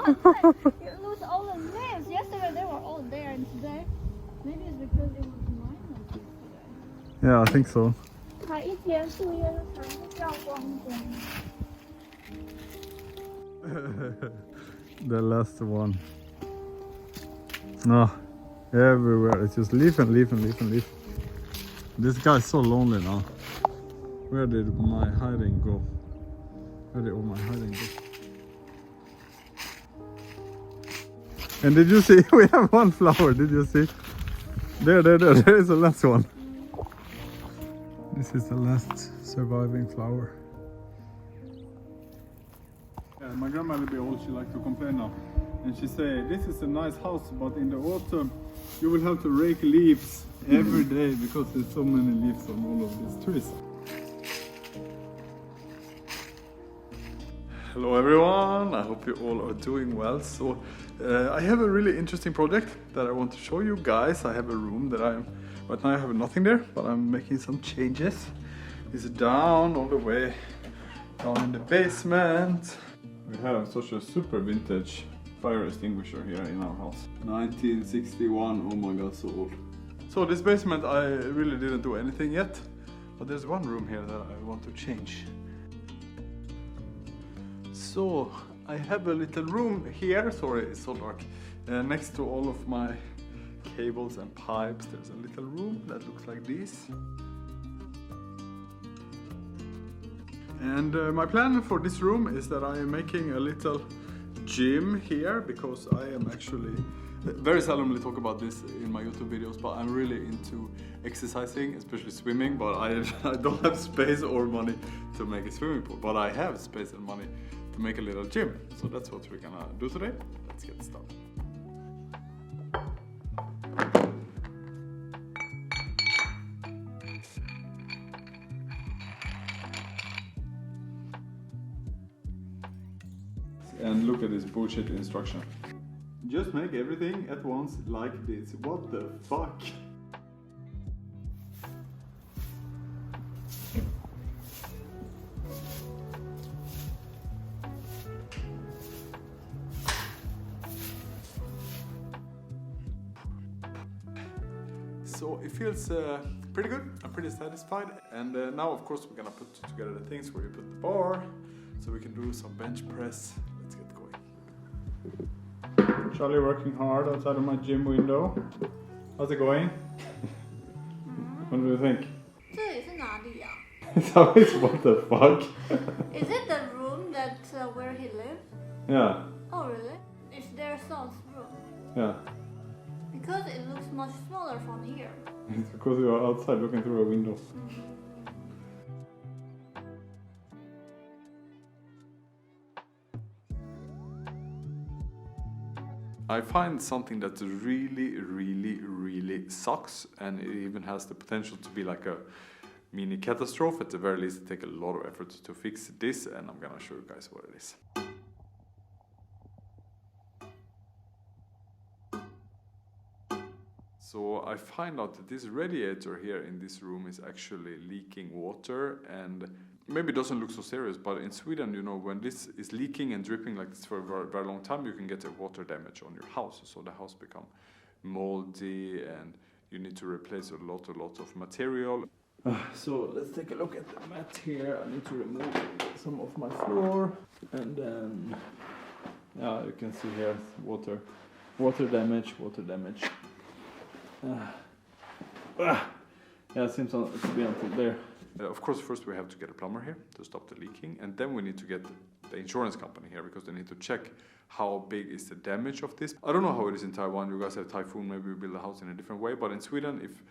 You lose all the nails. Yesterday they were all there, and today maybe it's because it was minus yesterday. Yeah, I think so. 它一天树叶就全部掉光光。 The last one. No, everywhere. It's just leaf and leaf and leaf and leaf. This guy's so lonely now. Where did my hiding go? Where did all my hiding go? And did you see? We have one flower. Did you see? There is the last one. This is the last surviving flower. Yeah, my grandma will be old. She likes to complain now, and she say, "This is a nice house, but in the autumn, you will have to rake leaves every day because there's so many leaves on all of these trees." Hello everyone, I hope you all are doing well. So I have a really interesting project that I want to show you guys. I have a room that right now I have nothing there, but I'm making some changes. It's down all the way down in the basement. We have such a super vintage fire extinguisher here in our house. 1961, oh my god, so old. So this basement I really didn't do anything yet, but there's one room here that I want to change. So I have a little room here, sorry it's so dark, next to all of my cables and pipes. There's a little room that looks like this. And my plan for this room is that I am making a little gym here, because I am actually very seldomly talk about this in my YouTube videos, but I'm really into exercising, especially swimming, but I don't have space or money to make a swimming pool, but I have space and money to make a little gym. So that's what we're gonna do today. Let's get started. And look at this bullshit instruction. Just make everything at once like this. What the fuck? So it feels pretty good. I'm pretty satisfied. And now of course we're gonna put together the things where you put the bar, so we can do some bench press. Let's get going. Charlie working hard outside of my gym window. How's it going? What do you think? 这里是哪里啊 It's always what the fuck? Is it the room that where he lives? Yeah, Oh really? Is their son's room? yeah. Because it looks much smaller from here. It's because you are outside looking through a window. I find something that really sucks, and it even has the potential to be like a mini catastrophe. At the very least, it takes a lot of effort to fix this, and I'm gonna show you guys what it is. So I find out that this radiator here in this room is actually leaking water, and maybe it doesn't look so serious, but in Sweden, you know, when this is leaking and dripping like this for a very, very long time, you can get a water damage on your house. So the house become moldy, and you need to replace a lot of material. So let's take a look at the mat here. I need to remove some of my floor, and then yeah, you can see here water damage. Yeah, it seems to be until there. Of course, first we have to get a plumber here to stop the leaking, and then we need to get the insurance company here, because they need to check how big is the damage of this. I don't know how it is in Taiwan. You guys have typhoon, maybe we build a house in a different way, but in Sweden, if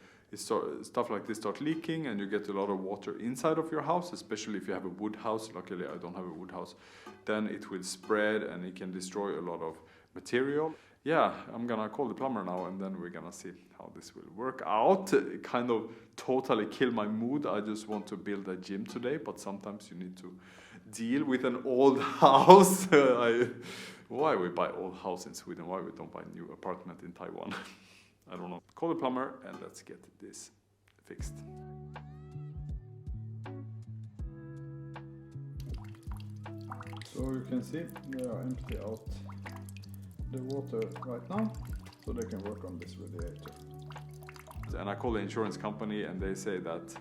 stuff like this start leaking and you get a lot of water inside of your house, especially if you have a wood house, luckily I don't have a wood house, then it will spread and it can destroy a lot of material. Yeah, I'm gonna call the plumber now, and then we're gonna see how this will work out. It kind of totally kill my mood. I just want to build a gym today, but sometimes you need to deal with an old house. Why we buy old house in Sweden? Why we don't buy new apartment in Taiwan? I don't know. Call the plumber and let's get this fixed. So you can see they are empty out the water right now so they can work on this radiator. And I call the insurance company and they say that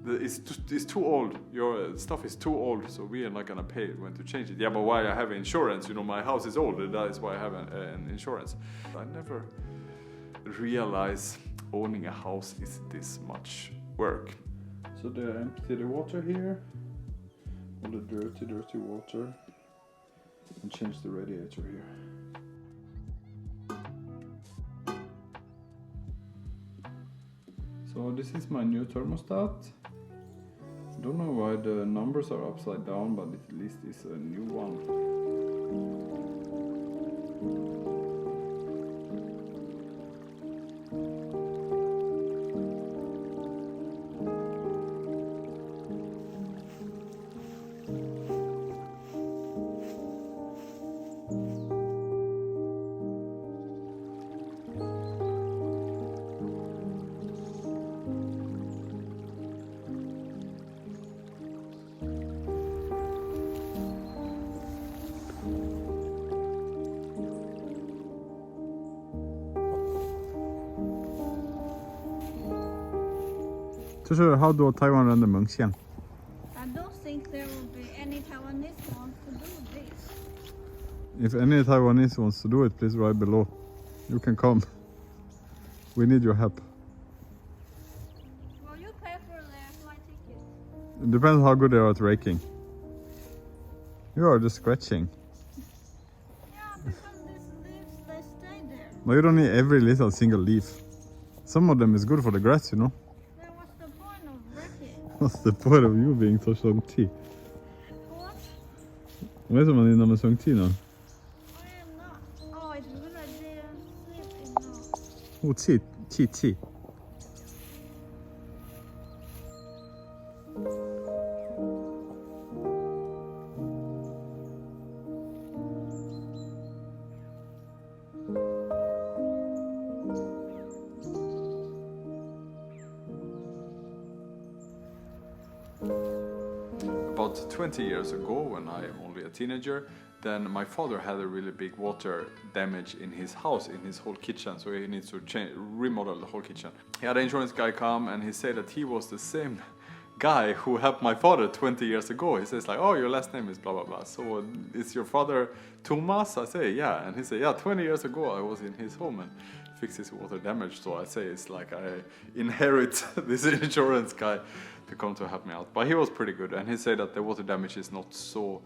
it's too old, your stuff is too old, so we are not gonna pay when to change it. Yeah, but why I have insurance? You know, my house is old, that is why I have an insurance. I never realized owning a house is this much work. So they empty the water here, all the dirty water, and change the radiator here. So this is my new thermostat. I don't know why the numbers are upside down, but at least it's a new one. How do Taiwan run the 门线? I don't think there will be any Taiwanese wants to do this. If any Taiwanese wants to do it, please write below. You can come. We need your help. Will you pay for their flight ticket? It depends how good they are at raking. You are just scratching. Yeah, because these leaves, they stay there. But you don't need every little single leaf. Some of them is good for the grass, you know. Then what's the point of raking? What's the point of you being so shang-chi? What? Vad är det man är när man shang-chi nu? I am not. Oh, it's good idea. Sleep enough. Oh, chi. About 20 years ago, when I am only a teenager, then my father had a really big water damage in his house, in his whole kitchen, so he needs to remodel the whole kitchen. He had an insurance guy come and he said that he was the same guy who helped my father 20 years ago. He says like, oh, your last name is blah blah blah, so is your father Thomas? I say yeah, and he said yeah, 20 years ago I was in his home and fixed his water damage, so I say it's like I inherit this insurance guy to come to help me out. But he was pretty good, and he said that the water damage is not so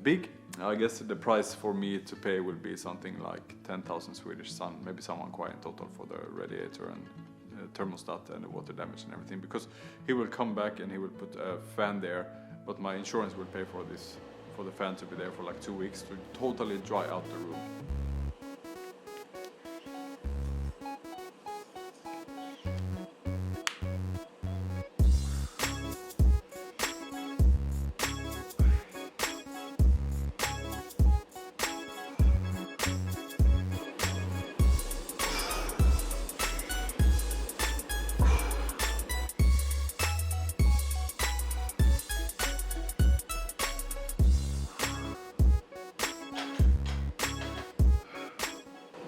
big. I guess the price for me to pay will be something like 10,000 Swedish son, maybe someone quite in total for the radiator and thermostat and the water damage and everything, because he will come back and he will put a fan there, but my insurance will pay for this, for the fan to be there for like 2 weeks to totally dry out the room.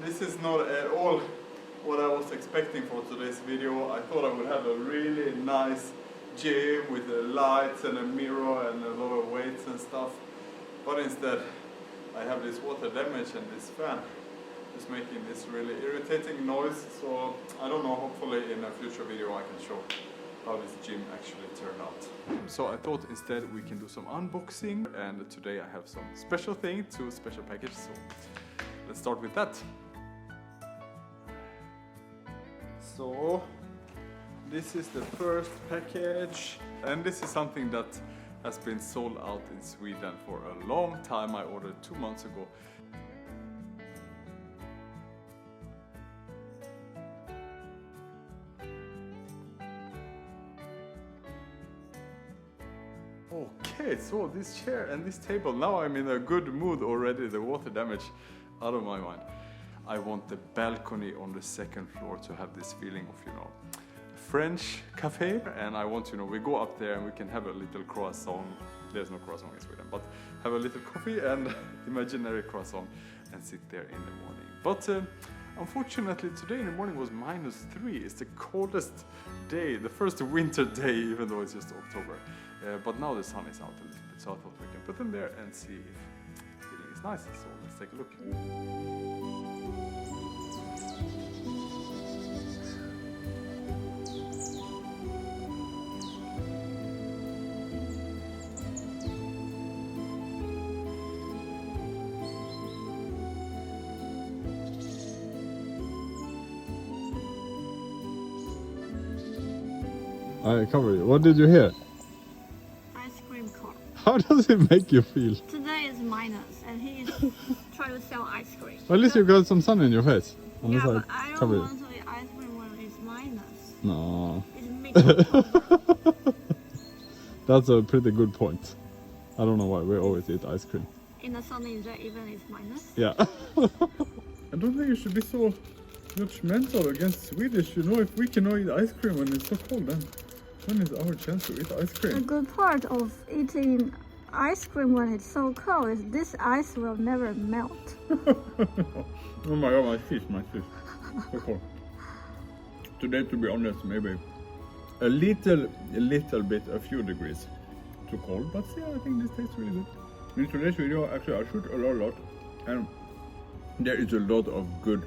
This is not at all what I was expecting for today's video. I thought I would have a really nice gym with the lights and a mirror and a lot of weights and stuff. But instead I have this water damage and this fan is making this really irritating noise. So I don't know, hopefully in a future video I can show how this gym actually turned out. So I thought instead we can do some unboxing, and today I have some special thing, 2 special packages. So let's start with that. So this is the first package, and this is something that has been sold out in Sweden for a long time. I ordered 2 months ago. Okay, so this chair and this table, now I'm in a good mood already, the water damage out of my mind. I want the balcony on the 2nd floor to have this feeling of, you know, French cafe, and I want, we go up there and we can have a little croissant. There's no croissant in Sweden, but have a little coffee and imaginary croissant and sit there in the morning. But unfortunately today in the morning was -3. It's the coldest day, the first winter day, even though it's just October. But now the sun is out a little bit, so I thought we can put them there and see if the feeling is nice. So let's take a look. I cover you. What did you hear? Ice cream car. How does it make you feel? Today is minus, and he is trying to sell ice cream. Well, at least you got some sun in your face. Unless Yeah, but I cover don't you. want to eat ice cream when it's minus. No. It's mixed. That's a pretty good point. I don't know why we always eat ice cream. In the sunny day, even it's minus. Yeah. I don't think you should be so judgmental against Swedish. If we cannot eat ice cream when it's so cold, then when is our chance to eat ice The cream? good part of eating ice cream when it's so cold is this ice will never melt. Oh my god, my fish. So cold. Today, to be honest, maybe a little bit, a few degrees too cold, but still, I think this tastes really good. In today's video, actually, I shoot a lot, and there is a lot of good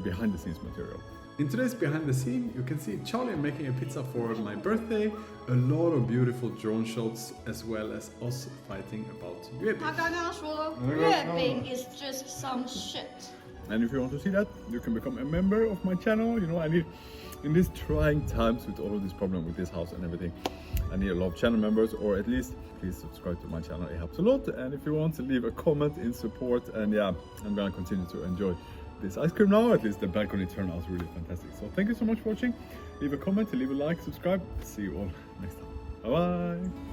behind the scenes material. In today's behind the scene, you can see Charlie making a pizza for my birthday, a lot of beautiful drone shots, as well as us fighting about 月饼. 他刚刚说月饼 is just some shit. And if you want to see that, you can become a member of my channel. I need, in these trying times with all of this problem with this house and everything, I need a lot of channel members, or at least please subscribe to my channel. It helps a lot. And if you want to leave a comment in support, and yeah, I'm gonna continue to enjoy this ice cream now. At least the balcony turned out really fantastic. So thank you so much for watching. Leave a comment, leave a like, subscribe. See you all next time. Bye bye.